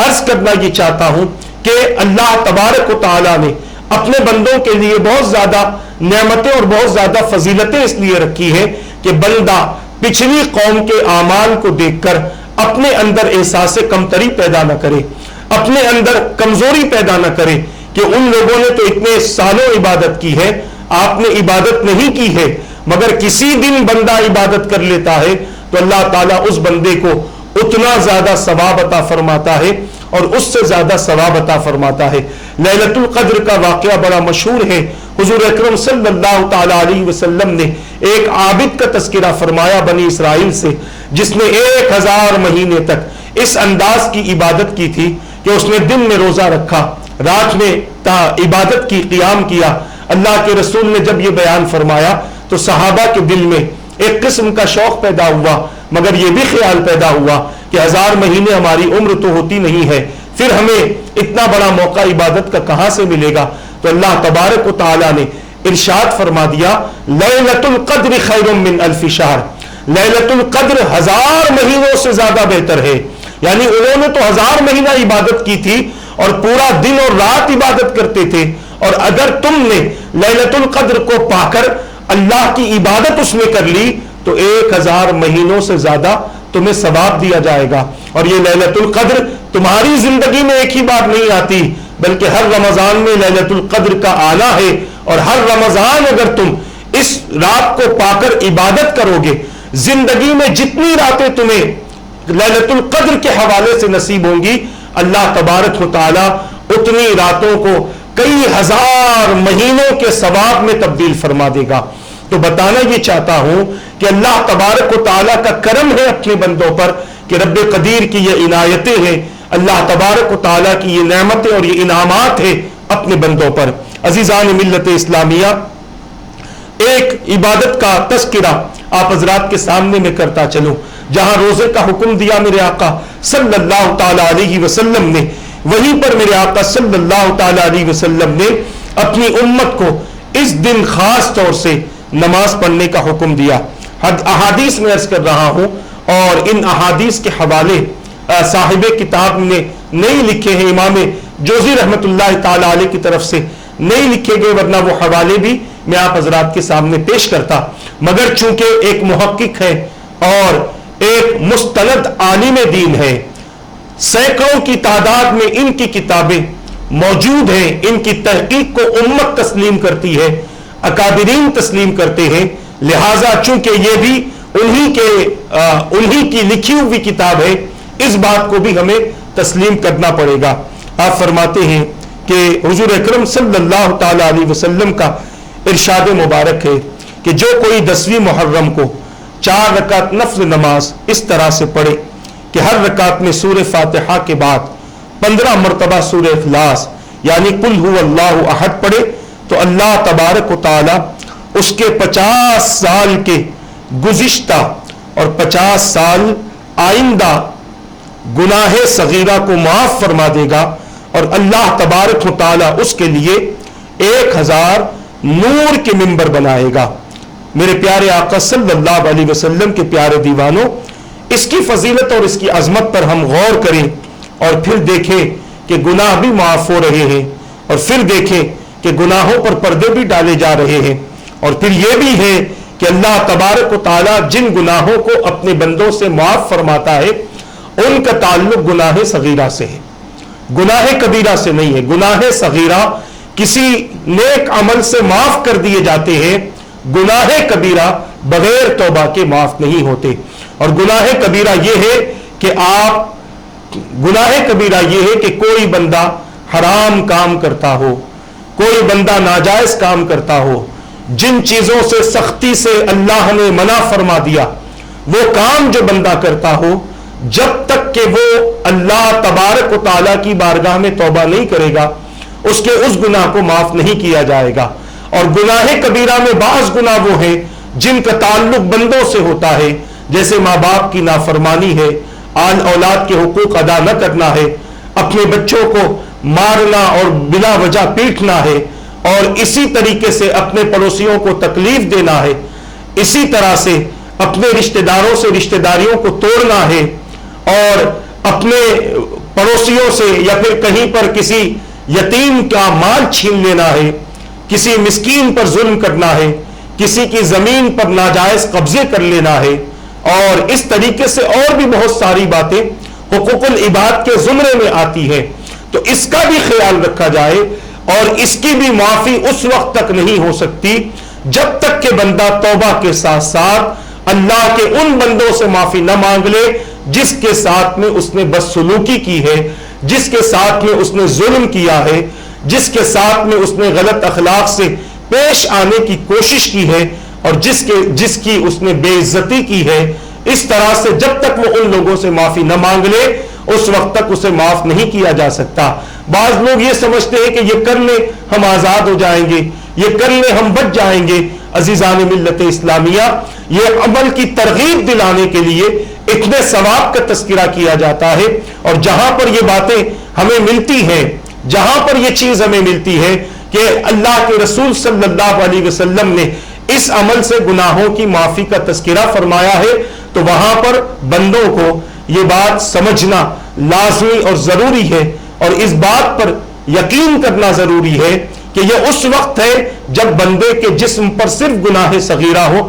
عرض کرنا یہ چاہتا ہوں کہ اللہ تبارک و تعالیٰ نے اپنے بندوں کے لیے بہت زیادہ نعمتیں اور بہت زیادہ فضیلتیں اس لیے رکھی ہیں کہ بندہ پچھلی قوم کے اعمال کو دیکھ کر اپنے اندر احساس کمتری پیدا نہ کرے، اپنے اندر کمزوری پیدا نہ کرے کہ ان لوگوں نے تو اتنے سالوں عبادت کی ہے، آپ نے عبادت نہیں کی ہے، مگر کسی دن بندہ عبادت کر لیتا ہے تو اللہ تعالیٰ اس بندے کو اتنا زیادہ ثواب عطا فرماتا ہے اور اس سے زیادہ ثواب عطا فرماتا ہے۔ لیلۃ القدر کا واقعہ بڑا مشہور ہے، حضور اکرم صلی اللہ تعالی علیہ وسلم نے ایک عابد کا تذکرہ فرمایا بنی اسرائیل سے، جس نے 1000 مہینے تک اس انداز کی عبادت کی تھی کہ اس نے دن میں روزہ رکھا، رات میں عبادت کی، قیام کیا۔ اللہ کے رسول نے جب یہ بیان فرمایا تو صحابہ کے دل میں ایک قسم کا شوق پیدا ہوا، مگر یہ بھی خیال پیدا ہوا کہ 1000 مہینے ہماری عمر تو ہوتی نہیں ہے، پھر ہمیں اتنا بڑا موقع عبادت کا کہاں سے ملے گا؟ تو اللہ تبارک و تعالیٰ نے ارشاد فرما دیا، لیلۃ القدر خیر من الف شہر، لیلۃ القدر 1000 مہینوں سے زیادہ بہتر ہے۔ یعنی انہوں نے تو 1000 مہینہ عبادت کی تھی اور پورا دن اور رات عبادت کرتے تھے، اور اگر تم نے لیلۃ القدر کو پا کر اللہ کی عبادت اس میں کر لی تو 1000 مہینوں سے زیادہ تمہیں ثواب دیا جائے گا۔ اور یہ لیلۃ القدر تمہاری زندگی میں ایک ہی بار نہیں آتی بلکہ ہر رمضان میں لیلۃ القدر کا آنا ہے، اور ہر رمضان اگر تم اس رات کو پا کر عبادت کرو گے، زندگی میں جتنی راتیں تمہیں لیلۃ القدر کے حوالے سے نصیب ہوں گی، اللہ تبارک و تعالی اتنی راتوں کو کئی 1000 مہینوں کے ثواب میں تبدیل فرما دے گا۔ تو بتانا یہ چاہتا ہوں کہ اللہ تبارک و تعالیٰ کا کرم ہے اپنے بندوں پر کہ رب قدیر کی یہ عنایتیں ہیں، اللہ تبارک و تعالیٰ کی یہ نعمتیں اور یہ انعامات ہیں اپنے بندوں پر۔ عزیزان ملت اسلامیہ، ایک عبادت کا تذکرہ آپ حضرات کے سامنے میں کرتا چلوں، جہاں روزے کا حکم دیا میرے آقا صلی اللہ تعالی علیہ وسلم نے، وہیں پر میرے آقا صلی اللہ تعالی علیہ وسلم نے اپنی امت کو اس دن خاص طور سے نماز پڑھنے کا حکم دیا۔ احادیث میں عرض کر رہا ہوں، اور ان احادیث کے حوالے صاحب کتاب نے نہیں لکھے ہیں، امام جوزی رحمت اللہ تعالی علیہ کی طرف سے نہیں لکھے گئے، ورنہ وہ حوالے بھی میں آپ حضرات کے سامنے پیش کرتا، مگر چونکہ ایک محقق ہے اور ایک مستند عالم دین ہے، سینکڑوں کی تعداد میں ان کی کتابیں موجود ہیں، ان کی تحقیق کو امت تسلیم کرتی ہے، اکابرین تسلیم کرتے ہیں، لہٰذا چونکہ یہ بھی انہی کی لکھی ہوئی کتاب ہے، اس بات کو بھی ہمیں تسلیم کرنا پڑے گا۔ آپ فرماتے ہیں کہ حضور اکرم صلی اللہ تعالی علیہ وسلم کا ارشاد مبارک ہے کہ جو کوئی 10ویں محرم کو 4 رکعت نفل نماز اس طرح سے پڑھے کہ ہر رکعت میں سورہ فاتحہ کے بعد 15 مرتبہ سورہ اخلاص یعنی قل هو اللہ احد پڑھے، تو اللہ تبارک و تعالی اس کے 50 سال کے گزشتہ اور 50 سال آئندہ گناہ صغیرہ کو معاف فرما دے گا، اور اللہ تبارک و تعالی اس کے لیے 1000 نور کے منبر بنائے گا۔ میرے پیارے آقا صلی اللہ علیہ وسلم کے پیارے دیوانوں، اس کی فضیلت اور اس کی عظمت پر ہم غور کریں اور پھر دیکھیں کہ گناہ بھی معاف ہو رہے ہیں، اور پھر دیکھیں کہ گناہوں پر پردے بھی ڈالے جا رہے ہیں، اور پھر یہ بھی ہے کہ اللہ تبارک و تعالیٰ جن گناہوں کو اپنے بندوں سے معاف فرماتا ہے ان کا تعلق گناہ صغیرہ سے ہے، گناہ کبیرہ سے نہیں ہے۔ گناہ صغیرہ کسی نیک عمل سے معاف کر دیے جاتے ہیں، گناہ کبیرہ بغیر توبہ کے معاف نہیں ہوتے۔ اور گناہ کبیرہ یہ ہے کہ کوئی بندہ حرام کام کرتا ہو، کوئی بندہ ناجائز کام کرتا ہو، جن چیزوں سے سختی سے اللہ نے منع فرما دیا وہ کام جو بندہ کرتا ہو، جب تک کہ وہ اللہ تبارک و تعالیٰ کی بارگاہ میں توبہ نہیں کرے گا اس کے اس گناہ کو معاف نہیں کیا جائے گا۔ اور گناہ کبیرہ میں بعض گناہ وہ ہیں جن کا تعلق بندوں سے ہوتا ہے، جیسے ماں باپ کی نافرمانی ہے، آل اولاد کے حقوق ادا نہ کرنا ہے، اپنے بچوں کو مارنا اور بلا وجہ پیٹنا ہے، اور اسی طریقے سے اپنے پڑوسیوں کو تکلیف دینا ہے، اسی طرح سے اپنے رشتہ داروں سے رشتہ داریوں کو توڑنا ہے، اور اپنے پڑوسیوں سے یا پھر کہیں پر کسی یتیم کا مال چھین لینا ہے، کسی مسکین پر ظلم کرنا ہے، کسی کی زمین پر ناجائز قبضے کر لینا ہے، اور اس طریقے سے اور بھی بہت ساری باتیں حقوق العباد کے زمرے میں آتی ہے۔ تو اس کا بھی خیال رکھا جائے، اور اس کی بھی معافی اس وقت تک نہیں ہو سکتی جب تک کہ بندہ توبہ کے ساتھ ساتھ اللہ کے ان بندوں سے معافی نہ مانگ لے جس کے ساتھ میں اس نے بدسلوکی کی ہے، جس کے ساتھ میں اس نے ظلم کیا ہے، جس کے ساتھ میں اس نے غلط اخلاق سے پیش آنے کی کوشش کی ہے، اور جس کی اس نے بے عزتی کی ہے۔ اس طرح سے جب تک وہ ان لوگوں سے معافی نہ مانگ لے اس وقت تک اسے معاف نہیں کیا جا سکتا۔ بعض لوگ یہ سمجھتے ہیں کہ یہ کر لیں ہم آزاد ہو جائیں گے، یہ کر لیں ہم بچ جائیں گے۔ عزیزان ملت اسلامیہ، یہ عمل کی ترغیب دلانے کے لیے اتنے ثواب کا تذکرہ کیا جاتا ہے، اور جہاں پر یہ باتیں ہمیں ملتی ہیں، جہاں پر یہ چیز ہمیں ملتی ہے کہ اللہ کے رسول صلی اللہ علیہ وسلم نے اس عمل سے گناہوں کی معافی کا تذکرہ فرمایا ہے، تو وہاں پر بندوں کو یہ بات سمجھنا لازمی اور ضروری ہے، اور اس بات پر یقین کرنا ضروری ہے کہ یہ اس وقت ہے جب بندے کے جسم پر صرف گناہ صغیرہ ہو،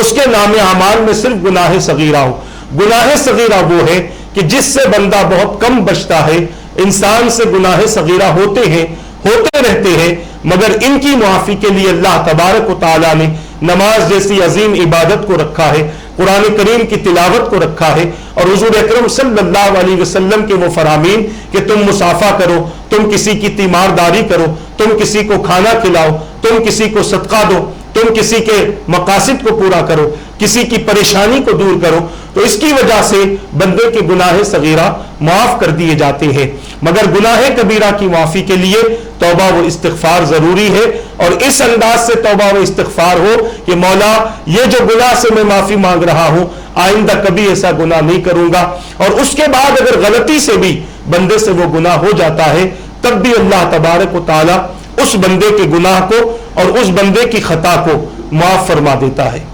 اس کے نام اعمال میں صرف گناہ صغیرہ ہو۔ گناہ صغیرہ وہ ہے کہ جس سے بندہ بہت کم بچتا ہے۔ انسان سے گناہ صغیرہ ہوتے رہتے ہیں، مگر ان کی معافی کے لیے اللہ تبارک و تعالیٰ نے نماز جیسی عظیم عبادت کو رکھا ہے، قرآن کریم کی تلاوت کو رکھا ہے، اور حضور اکرم صلی اللہ علیہ وسلم کے وہ فرامین کہ تم مصافحہ کرو، تم کسی کی تیمارداری کرو، تم کسی کو کھانا کھلاؤ، تم کسی کو صدقہ دو، تم کسی کے مقاصد کو پورا کرو، کسی کی پریشانی کو دور کرو، تو اس کی وجہ سے بندے کے گناہ صغیرہ معاف کر دیے جاتے ہیں۔ مگر گناہ کبیرہ کی معافی کے لیے توبہ و استغفار ضروری ہے، اور اس انداز سے توبہ و استغفار ہو کہ مولا یہ جو گناہ سے میں معافی مانگ رہا ہوں آئندہ کبھی ایسا گناہ نہیں کروں گا، اور اس کے بعد اگر غلطی سے بھی بندے سے وہ گناہ ہو جاتا ہے تب بھی اللہ تبارک و تعالی اس بندے کے گناہ کو اور اس بندے کی خطا کو معاف فرما دیتا ہے۔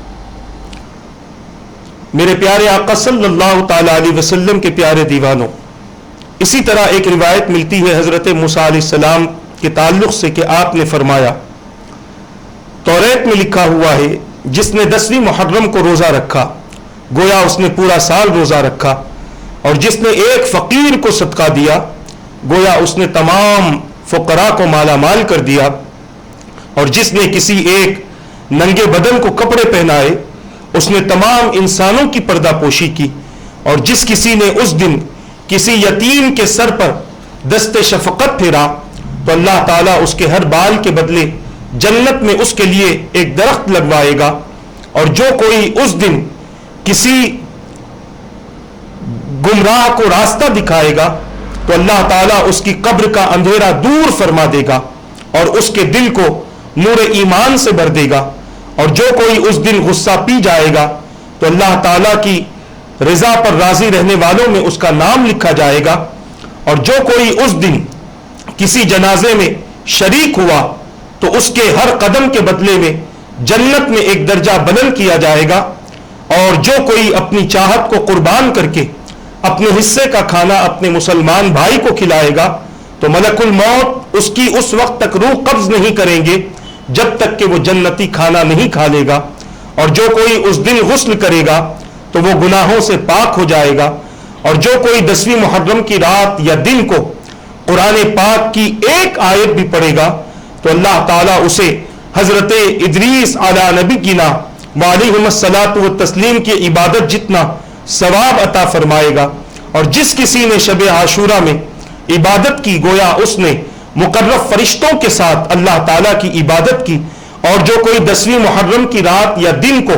میرے پیارے آقا صلی اللہ تعالی علیہ وسلم کے پیارے دیوانوں، اسی طرح ایک روایت ملتی ہے حضرت موسیٰ علیہ السلام کے تعلق سے کہ آپ نے فرمایا، توریت میں لکھا ہوا ہے جس نے 10ویں محرم کو روزہ رکھا گویا اس نے پورا سال روزہ رکھا، اور جس نے ایک فقیر کو صدقہ دیا گویا اس نے تمام فقراء کو مالا مال کر دیا، اور جس نے کسی ایک ننگے بدن کو کپڑے پہنائے اس نے تمام انسانوں کی پردہ پوشی کی، اور جس کسی نے اس دن کسی یتیم کے سر پر دست شفقت پھیرا تو اللہ تعالیٰ اس کے ہر بال کے بدلے جنت میں اس کے لیے ایک درخت لگوائے گا، اور جو کوئی اس دن کسی گمراہ کو راستہ دکھائے گا تو اللہ تعالیٰ اس کی قبر کا اندھیرا دور فرما دے گا اور اس کے دل کو نور ایمان سے بھر دے گا، اور جو کوئی اس دن غصہ پی جائے گا تو اللہ تعالیٰ کی رضا پر راضی رہنے والوں میں اس کا نام لکھا جائے گا، اور جو کوئی اس دن کسی جنازے میں شریک ہوا تو اس کے ہر قدم کے بدلے میں جنت میں ایک درجہ بلند کیا جائے گا، اور جو کوئی اپنی چاہت کو قربان کر کے اپنے حصے کا کھانا اپنے مسلمان بھائی کو کھلائے گا تو ملک الموت اس کی اس وقت تک روح قبض نہیں کریں گے جب تک کہ وہ جنتی کھانا نہیں کھا لے گا. اور جو کوئی اس دن غسل کرے گا تو وہ گناہوں سے پاک ہو جائے گا. اور جو کوئی 10ویں محرم کی رات یا دن کو قرآن پاک کی ایک آیت بھی پڑھے گا تو اللہ تعالیٰ اسے حضرت ادریس علیہ نبی کی نا وعلیہم الصلاۃ والتسلیم کی عبادت جتنا ثواب عطا فرمائے گا. اور جس کسی نے شب عاشورہ میں عبادت کی گویا اس نے مقرب فرشتوں کے ساتھ اللہ تعالیٰ کی عبادت کی. اور جو کوئی 10ویں محرم کی رات یا دن کو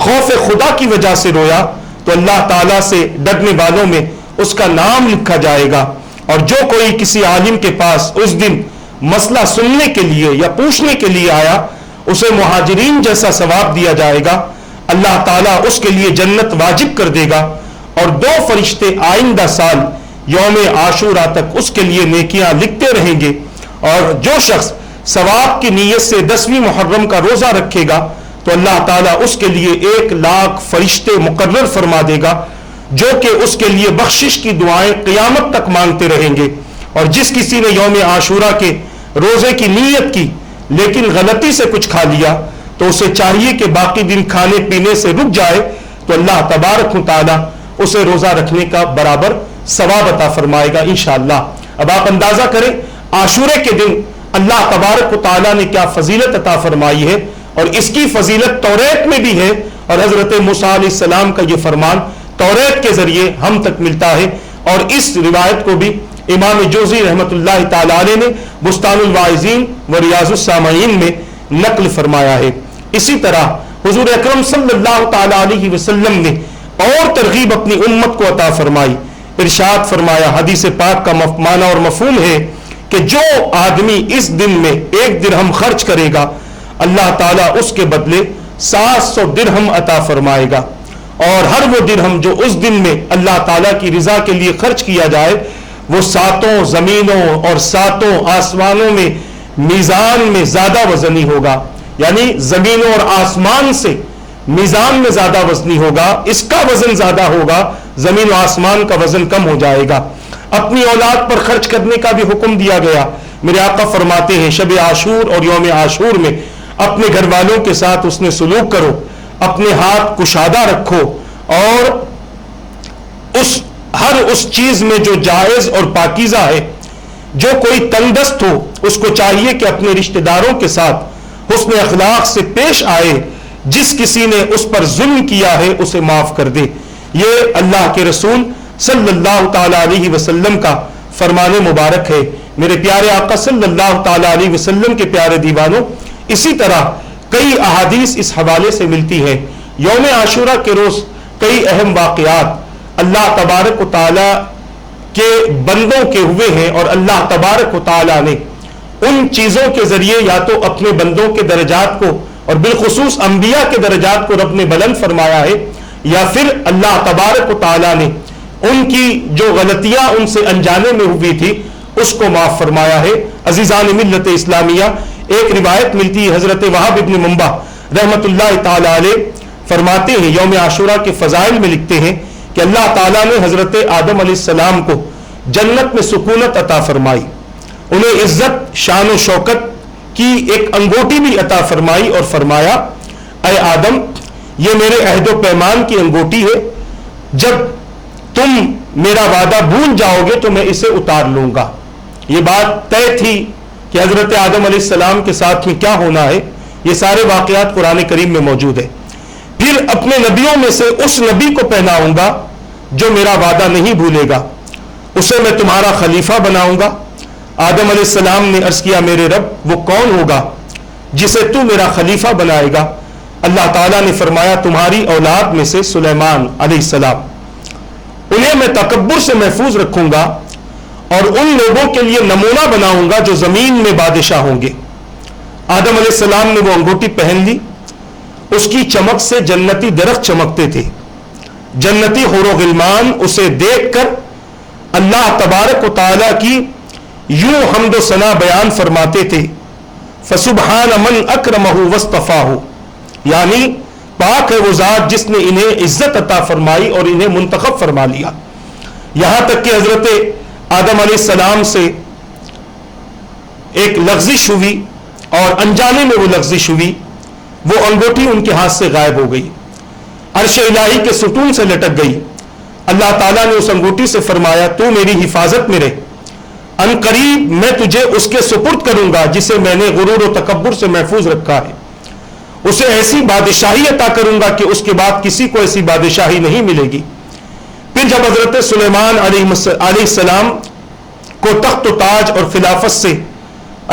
خوف خدا کی وجہ سے رویا تو اللہ تعالیٰ سے ڈرنے والوں میں اس کا نام لکھا جائے گا. اور جو کوئی کسی عالم کے پاس اس دن مسئلہ سننے کے لیے یا پوچھنے کے لیے آیا اسے مہاجرین جیسا ثواب دیا جائے گا. اللہ تعالیٰ اس کے لیے جنت واجب کر دے گا. اور 2 فرشتے آئندہ سال یوم عاشورہ تک اس کے لیے نیکیاں لکھتے رہیں گے. اور جو شخص ثواب کی نیت سے 10ویں محرم کا روزہ رکھے گا تو اللہ تعالیٰ اس کے لیے 1,00,000 فرشتے مقرر فرما دے گا جو کہ اس کے لیے بخشش کی دعائیں قیامت تک مانگتے رہیں گے. اور جس کسی نے یوم عاشورہ کے روزے کی نیت کی لیکن غلطی سے کچھ کھا لیا تو اسے چاہیے کہ باقی دن کھانے پینے سے رک جائے تو اللہ تبارک و تعالیٰ اسے روزہ رکھنے کا برابر ثواب عطا فرمائے گا انشاءاللہ. اب آپ اندازہ کریں عاشورے کے دن اللہ تبارک و تعالیٰ نے کیا فضیلت عطا فرمائی ہے. اور اس کی فضیلت توریت میں بھی ہے اور حضرت موسیٰ علیہ السلام کا یہ فرمان توریت کے ذریعے ہم تک ملتا ہے. اور اس روایت کو بھی امام جوزی رحمۃ اللہ تعالی علیہ نے بستان الواعظین و ریاض السامعین میں نقل فرمایا ہے. اسی طرح حضور اکرم صلی اللہ تعالی علیہ وسلم نے اور ترغیب اپنی امت کو عطا فرمائی. ارشاد فرمایا حدیث پاک کا معنی اور مفہوم ہے کہ جو آدمی اس دن میں 1 درہم خرچ کرے گا اللہ تعالیٰ اس کے بدلے 700 درہم عطا فرمائے گا. اور ہر وہ درہم جو اس دن میں اللہ تعالیٰ کی رضا کے لیے خرچ کیا جائے وہ 7 زمینوں اور 7 آسمانوں میں میزان میں زیادہ وزنی ہوگا. یعنی زمینوں اور آسمان سے میزان میں زیادہ وزنی ہوگا. اس کا وزن زیادہ ہوگا, زمین و آسمان کا وزن کم ہو جائے گا. اپنی اولاد پر خرچ کرنے کا بھی حکم دیا گیا. میرے آقا فرماتے ہیں شب عاشور اور یوم عاشور میں اپنے گھر والوں کے ساتھ اس نے سلوک کرو, اپنے ہاتھ کشادہ رکھو اور ہر اس چیز میں جو جائز اور پاکیزہ ہے. جو کوئی تندرست ہو اس کو چاہیے کہ اپنے رشتہ داروں کے ساتھ حسن اخلاق سے پیش آئے. جس کسی نے اس پر ظلم کیا ہے اسے معاف کر دے. یہ اللہ کے رسول صلی اللہ تعالی علیہ وسلم کا فرمان مبارک ہے. میرے پیارے آقا صلی اللہ تعالی علیہ وسلم کے پیارے دیوانوں, اسی طرح کئی احادیث اس حوالے سے ملتی ہیں. یوم عاشورہ کے روز کئی اہم واقعات اللہ تبارک و تعالی کے بندوں کے ہوئے ہیں اور اللہ تبارک و تعالی نے ان چیزوں کے ذریعے یا تو اپنے بندوں کے درجات کو اور بالخصوص انبیاء کے درجات کو رب نے بلند فرمایا ہے, یا پھر اللہ تبارک و تعالی نے ان کی جو غلطیاں ان سے انجانے میں ہوئی تھی اس کو معاف فرمایا ہے. عزیزان ملت اسلامیہ, ایک روایت ملتی ہے حضرت وہاب ابن منبع رحمت اللہ تعالی علیہ فرماتے ہیں یوم عاشورہ کے فضائل میں لکھتے ہیں کہ اللہ تعالیٰ نے حضرت آدم علیہ السلام کو جنت میں سکونت عطا فرمائی, انہیں عزت شان و شوکت کی ایک انگوٹی بھی عطا فرمائی اور فرمایا اے آدم یہ میرے عہد و پیمان کی انگوٹی ہے, جب تم میرا وعدہ بھول جاؤ گے تو میں اسے اتار لوں گا. یہ بات طے تھی کہ حضرت آدم علیہ السلام کے ساتھ میں کیا ہونا ہے. یہ سارے واقعات قرآن کریم میں موجود ہے. پھر اپنے نبیوں میں سے اس نبی کو پہناؤں گا جو میرا وعدہ نہیں بھولے گا, اسے میں تمہارا خلیفہ بناؤں گا. آدم علیہ السلام نے عرض کیا میرے رب وہ کون ہوگا جسے تو میرا خلیفہ بنائے گا؟ اللہ تعالیٰ نے فرمایا تمہاری اولاد میں سے سلیمان علیہ السلام, انہیں میں تکبر سے محفوظ رکھوں گا اور ان لوگوں کے لیے نمونہ بناؤں گا جو زمین میں بادشاہ ہوں گے. آدم علیہ السلام نے وہ انگوٹی پہن لی, اس کی چمک سے جنتی درخت چمکتے تھے. جنتی حور و غلمان اسے دیکھ کر اللہ تبارک و تعالیٰ کی یوں حمد و ثنا بیان فرماتے تھے فسبحان من اکرمہ واصطفاہ, یعنی پاک ہے وہ ذات جس نے انہیں عزت عطا فرمائی اور انہیں منتخب فرما لیا. یہاں تک کہ حضرت آدم علیہ السلام سے ایک لغزش ہوئی اور انجانے میں وہ لغزش ہوئی، وہ انگوٹھی ان کے ہاتھ سے غائب ہو گئی، عرش الہی کے ستون سے لٹک گئی. اللہ تعالیٰ نے اس انگوٹھی سے فرمایا تو میری حفاظت میں رہے، ان قریب میں تجھے اس کے سپرد کروں گا جسے میں نے غرور و تکبر سے محفوظ رکھا ہے، اسے ایسی بادشاہی عطا کروں گا کہ اس کے بعد کسی کو ایسی بادشاہی نہیں ملے گی. پھر جب حضرت سلیمان علیہ السلام کو تخت و تاج اور خلافت سے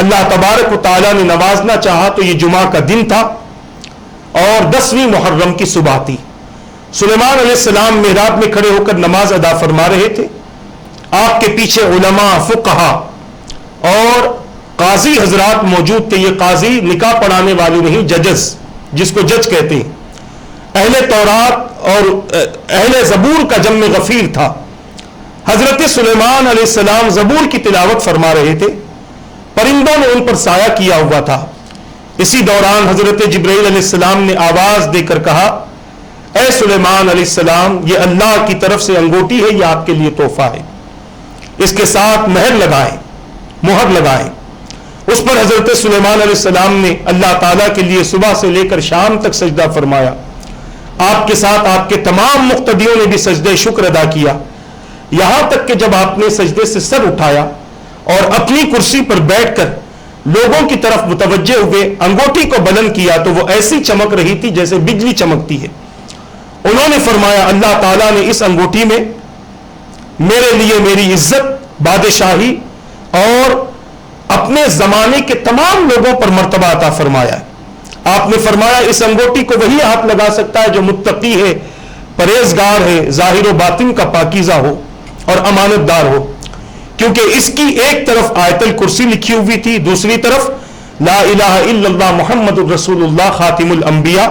اللہ تبارک و تعالیٰ نے نوازنا چاہا تو یہ جمعہ کا دن تھا اور 10ویں محرم کی صبح تھی. سلیمان علیہ السلام محراب میں کھڑے ہو کر نماز ادا فرما رہے تھے. آپ کے پیچھے علماء، فقہا اور قاضی حضرات موجود تھے. یہ قاضی نکاح پڑھانے والے نہیں، ججز جس کو جج کہتے ہیں. اہل تورات اور اہل زبور کا جمع غفیر تھا. حضرت سلیمان علیہ السلام زبور کی تلاوت فرما رہے تھے، پرندوں نے ان پر سایہ کیا ہوا تھا. اسی دوران حضرت جبرائیل علیہ السلام نے آواز دے کر کہا اے سلیمان علیہ السلام، یہ اللہ کی طرف سے انگوٹھی ہے، یہ آپ کے لیے تحفہ ہے، اس کے ساتھ مہر لگائیں. اس پر حضرت سلیمان علیہ السلام نے اللہ تعالیٰ کے لیے صبح سے لے کر شام تک سجدہ فرمایا. آپ کے ساتھ آپ کے تمام مقتدیوں نے بھی سجدہ شکر ادا کیا، یہاں تک کہ جب آپ نے سجدے سے سر اٹھایا اور اپنی کرسی پر بیٹھ کر لوگوں کی طرف متوجہ ہوئے انگوٹھی کو بلند کیا تو وہ ایسی چمک رہی تھی جیسے بجلی چمکتی ہے. انہوں نے فرمایا اللہ تعالیٰ نے اس انگوٹھی میں میرے لیے میری عزت، بادشاہی اور اپنے زمانے کے تمام لوگوں پر مرتبہ عطا فرمایا. آپ نے فرمایا اس انگوٹھی کو وہی ہاتھ لگا سکتا ہے جو متقی ہے، پرہیزگار ہے، ظاہر و باطن کا پاکیزہ ہو اور امانت دار ہو، کیونکہ اس کی ایک طرف آیت الکرسی لکھی ہوئی تھی، دوسری طرف لا الہ الا اللہ محمد الرسول اللہ خاتم الانبیاء.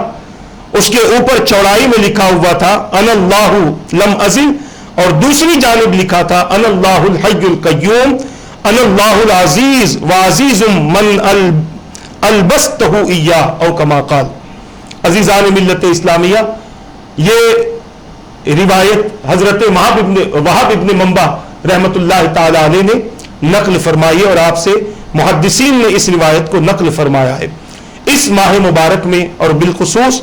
اس کے اوپر چوڑائی میں لکھا ہوا تھا انا اللہ لم ازل، اور دوسری جانب لکھا تھا انا اللہ الحی القیوم انا اللہ العزیز وعزیز من البستہ ایاہ او کما قال. عزیزان ملت اسلامیہ، یہ روایت حضرت وہاب ابن منبع رحمت اللہ تعالی علیہ نے نقل فرمائی اور آپ سے محدثین نے اس روایت کو نقل فرمایا ہے. اس ماہ مبارک میں اور بالخصوص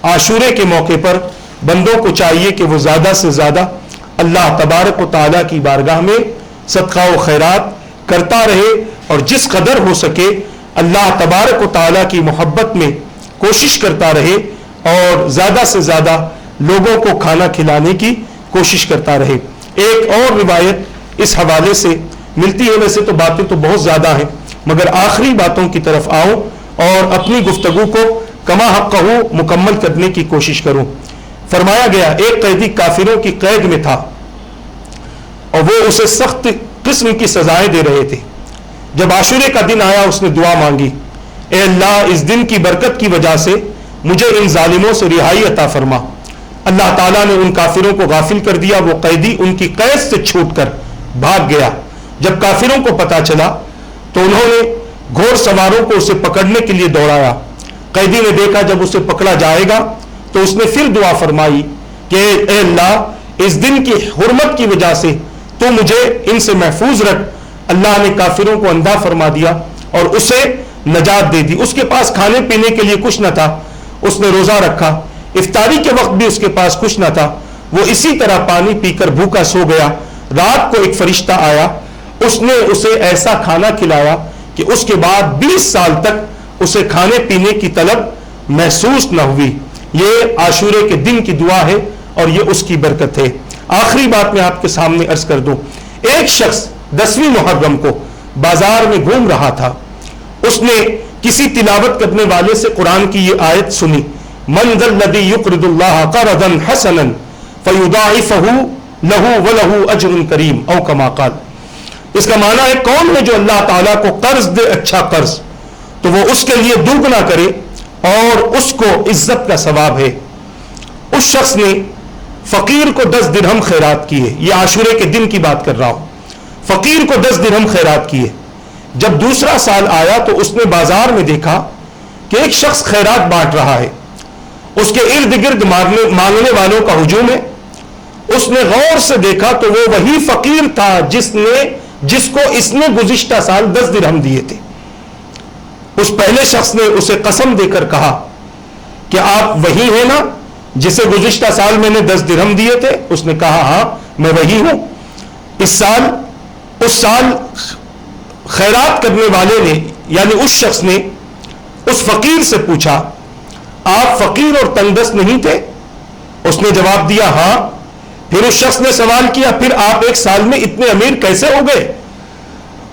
عاشورے کے موقع پر بندوں کو چاہیے کہ وہ زیادہ سے زیادہ اللہ تبارک و تعالیٰ کی بارگاہ میں صدقہ و خیرات کرتا رہے اور جس قدر ہو سکے اللہ تبارک و تعالیٰ کی محبت میں کوشش کرتا رہے اور زیادہ سے زیادہ لوگوں کو کھانا کھلانے کی کوشش کرتا رہے. ایک اور روایت اس حوالے سے ملتی ہے، ویسے تو باتیں تو بہت زیادہ ہیں مگر آخری باتوں کی طرف آؤں اور اپنی گفتگو کو کما حقہ مکمل کرنے کی کوشش کروں. فرمایا گیا ایک قیدی کافروں کی قید میں تھا اور وہ اسے سخت قسم کی سزائیں دے رہے تھے. جب عاشورے کا دن آیا اس نے دعا مانگی اے اللہ اس دن کی برکت کی وجہ سے مجھے ان ظالموں سے رہائی عطا فرما. اللہ تعالیٰ نے ان کافروں کو غافل کر دیا، وہ قیدی ان کی قید سے چھوٹ کر بھاگ گیا. جب کافروں کو پتا چلا تو انہوں نے گھوڑ سواروں کو اسے پکڑنے کے لیے دوڑایا. قیدی نے دیکھا جب اسے پکڑا جائے گا تو اس نے پھر دعا فرمائی کہ اے اللہ اس دن کی حرمت کی وجہ سے تو مجھے ان سے محفوظ رکھ. اللہ نے کافروں کو اندھا فرما دیا اور اسے نجات دے دی. اس کے پاس کھانے پینے کے لیے کچھ نہ تھا، اس نے روزہ رکھا، افطاری کے وقت بھی اس کے پاس کچھ نہ تھا، وہ اسی طرح پانی پی کر بھوکا سو گیا. رات کو ایک فرشتہ آیا، اس نے اسے ایسا کھانا کھلایا کہ اس کے بعد 20 سال تک اسے کھانے پینے کی طلب محسوس نہ ہوئی. یہ عاشورے کے دن کی دعا ہے اور یہ اس کی برکت ہے. آخری بات میں آپ کے سامنے عرض کر دوں، ایک شخص 10ویں محرم کو بازار میں گھوم رہا تھا. اس نے کسی تلاوت کرنے والے سے قرآن کی یہ آیت سنی من ذا الذی یقرض اللہ قرضا حسنا فیضاعفہ لہ ولہ اجر کریم او کما قال. اس کا معنی ہے کون ہے جو اللہ تعالیٰ کو قرض دے اچھا قرض تو وہ اس کے لیے دوگنا کرے اور اس کو عزت کا ثواب ہے. اس شخص نے فقیر کو 10 درہم خیرات کیے. یہ عاشورے کے دن کی بات کر رہا ہوں. فقیر کو 10 درہم خیرات کیے. جب دوسرا سال آیا تو اس نے بازار میں دیکھا کہ ایک شخص خیرات بانٹ رہا ہے. اس کے ارد گرد مانگنے والوں کا ہجوم ہے. اس نے غور سے دیکھا تو وہ وہی فقیر تھا جس کو اس نے گزشتہ سال 10 درہم دیے تھے. اس پہلے شخص نے اسے قسم دے کر کہا کہ آپ وہی ہیں نا جسے گزشتہ سال میں نے 10 درہم دیے تھے؟ اس نے کہا ہاں میں وہی ہوں. اس سال خیرات کرنے والے نے یعنی اس شخص نے اس فقیر سے پوچھا آپ فقیر اور تنگدست نہیں تھے؟ اس نے جواب دیا ہاں. پھر اس شخص نے سوال کیا پھر آپ ایک سال میں اتنے امیر کیسے ہو گئے؟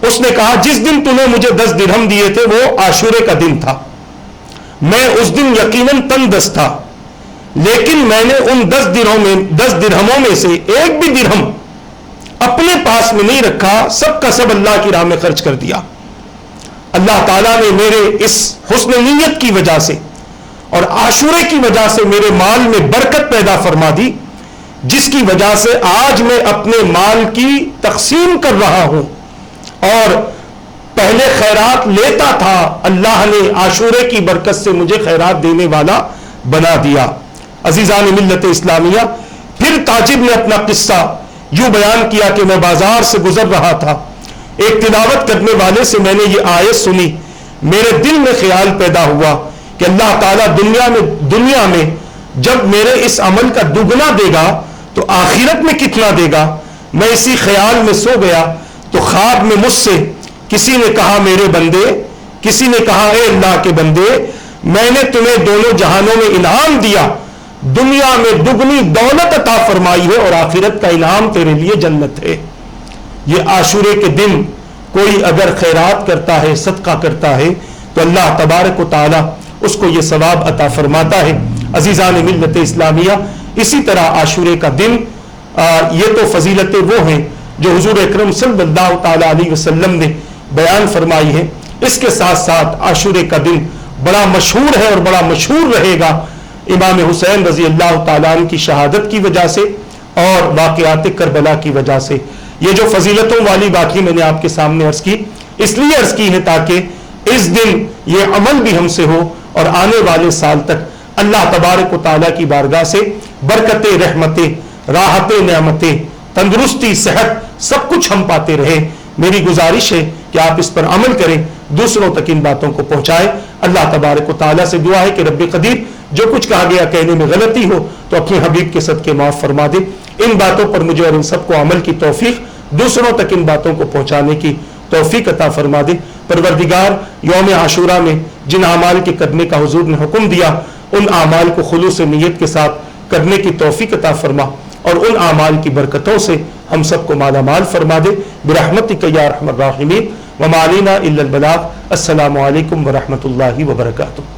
اس نے کہا جس دن تمہیں مجھے 10 درہم دیے تھے وہ عاشورے کا دن تھا. میں اس دن یقیناً تنگدست تھا لیکن میں نے ان 10 درہموں میں سے ایک بھی درہم اپنے پاس میں نہیں رکھا، سب کا سب اللہ کی راہ میں خرچ کر دیا. اللہ تعالیٰ نے میرے اس حسن نیت کی وجہ سے اور عاشورے کی وجہ سے میرے مال میں برکت پیدا فرما دی، جس کی وجہ سے آج میں اپنے مال کی تقسیم کر رہا ہوں. اور پہلے خیرات لیتا تھا، اللہ نے عاشورے کی برکت سے مجھے خیرات دینے والا بنا دیا. عزیزان ملت اسلامیہ، پھر تاجر نے اپنا قصہ یوں بیان کیا کہ میں بازار سے گزر رہا تھا، ایک تلاوت کرنے والے سے میں نے یہ آیت سنی، میرے دل میں خیال پیدا ہوا کہ اللہ تعالیٰ دنیا میں جب میرے اس عمل کا دگنا دے گا تو آخرت میں کتنا دے گا. میں اسی خیال میں سو گیا تو خواب میں مجھ سے کسی نے کہا میرے بندے، کسی نے کہا اے اللہ کے بندے، میں نے تمہیں دونوں جہانوں میں انعام دیا، دنیا میں دگنی دولت عطا فرمائی ہے اور آخرت کا انعام تیرے لیے جنت ہے. یہ عاشورے کے دن کوئی اگر خیرات کرتا ہے، صدقہ کرتا ہے تو اللہ تبارک و تعالی اس کو یہ ثواب عطا فرماتا ہے. عزیزان ملت اسلامیہ، اسی طرح عاشورے کا دن یہ تو فضیلتیں وہ ہیں جو حضور اکرم صلی اللہ تعالی علیہ وسلم نے بیان فرمائی ہے. اس کے ساتھ ساتھ عاشورے کا دن بڑا مشہور ہے اور بڑا مشہور رہے گا امام حسین رضی اللہ تعالیٰ عنہ کی شہادت کی وجہ سے اور واقعات کربلا کی وجہ سے. یہ جو فضیلتوں والی باتیں میں نے آپ کے سامنے عرض کی، اس لیے عرض کی ہے تاکہ اس دن یہ عمل بھی ہم سے ہو اور آنے والے سال تک اللہ تبارک و تعالیٰ کی بارگاہ سے برکتیں، رحمتیں، راحتیں، نعمتیں، تندرستی، صحت سب کچھ ہم پاتے رہیں. میری گزارش ہے کہ آپ اس پر عمل کریں، دوسروں تک ان باتوں کو پہنچائیں. اللہ تبارک و تعالیٰ سے دعا ہے کہ رب قدیر جو کچھ کہا گیا کہنے میں غلطی ہو تو اپنے حبیب کے صدقے معاف فرما دے. ان باتوں پر مجھے اور ان سب کو عمل کی توفیق، دوسروں تک ان باتوں کو پہنچانے کی توفیق عطا فرما دے. پروردگار، یوم عاشورہ میں جن اعمال کے کرنے کا حضور نے حکم دیا ان اعمال کو خلوص نیت کے ساتھ کرنے کی توفیق عطا فرما اور ان اعمال کی برکتوں سے ہم سب کو مالا مال فرما دے. برحمتک یا ارحم الراحمین. وما علینا الا البلاغ. السلام علیکم ورحمۃ اللہ وبرکاتہ.